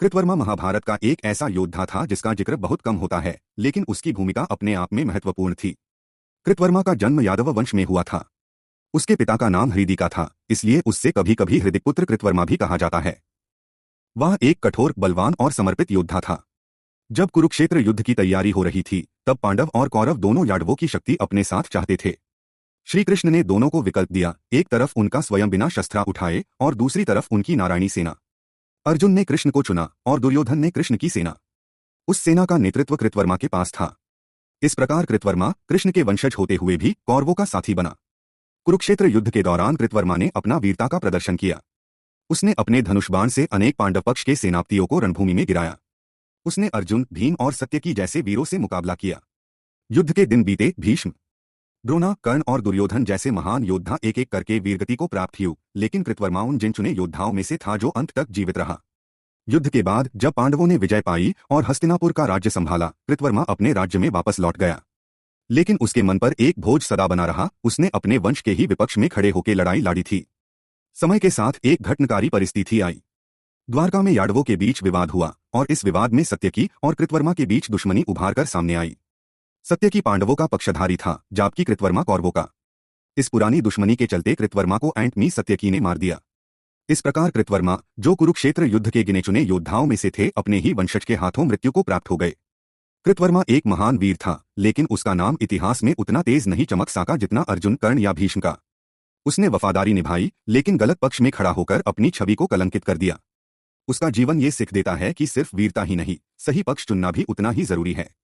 कृतवर्मा महाभारत का एक ऐसा योद्धा था जिसका जिक्र बहुत कम होता है, लेकिन उसकी भूमिका अपने आप में महत्वपूर्ण थी। कृतवर्मा का जन्म यादव वंश में हुआ था। उसके पिता का नाम हृदिका था, इसलिए उससे कभी कभी हृदिकपुत्र कृतवर्मा भी कहा जाता है। वह एक कठोर, बलवान और समर्पित योद्धा था। जब कुरुक्षेत्र युद्ध की तैयारी हो रही थी, तब पांडव और कौरव दोनों यादवों की शक्ति अपने साथ चाहते थे। श्री कृष्ण ने दोनों को विकल्प दिया, एक तरफ उनका स्वयं बिना शस्त्र उठाए और दूसरी तरफ उनकी नारायणी सेना। अर्जुन ने कृष्ण को चुना और दुर्योधन ने कृष्ण की सेना। उस सेना का नेतृत्व कृतवर्मा के पास था। इस प्रकार कृतवर्मा कृष्ण के वंशज होते हुए भी कौरवों का साथी बना। कुरुक्षेत्र युद्ध के दौरान कृतवर्मा ने अपना वीरता का प्रदर्शन किया। उसने अपने धनुष बाण से अनेक पांडव पक्ष के सेनापतियों को रणभूमि में गिराया। उसने अर्जुन, भीम और सत्यकी जैसे वीरों से मुकाबला किया। युद्ध के दिन बीते, भीष्म, द्रोण, कर्ण और दुर्योधन जैसे महान योद्धा एक एक करके वीरगति को प्राप्त हुए, लेकिन कृतवर्मा उन जिन चुने योद्धाओं में से था जो अंत तक जीवित रहा। युद्ध के बाद जब पांडवों ने विजय पाई और हस्तिनापुर का राज्य संभाला, कृतवर्मा अपने राज्य में वापस लौट गया। लेकिन उसके मन पर एक बोझ सदा बना रहा। उसने अपने वंश के ही विपक्ष में खड़े होकर लड़ाई लड़ी थी। समय के साथ एक घटनकारी परिस्थिति आई। द्वारका में यादवों के बीच विवाद हुआ और इस विवाद में सत्यकी और कृतवर्मा के बीच दुश्मनी उभार कर सामने आई। सत्यकी पांडवों का पक्षधारी था, जबकि कृतवर्मा कौरवों का। इस पुरानी दुश्मनी के चलते कृतवर्मा को एंटमी सत्यकी ने मार दिया। इस प्रकार कृतवर्मा, जो कुरुक्षेत्र युद्ध के गिने चुने योद्धाओं में से थे, अपने ही वंशज के हाथों मृत्यु को प्राप्त हो गए। कृतवर्मा एक महान वीर था, लेकिन उसका नाम इतिहास में उतना तेज नहीं चमक सका जितना अर्जुन, कर्ण या भीष्म का। उसने वफादारी निभाई, लेकिन गलत पक्ष में खड़ा होकर अपनी छवि को कलंकित कर दिया। उसका जीवन ये सिख देता है कि सिर्फ वीरता ही नहीं, सही पक्ष चुनना भी उतना ही जरूरी है।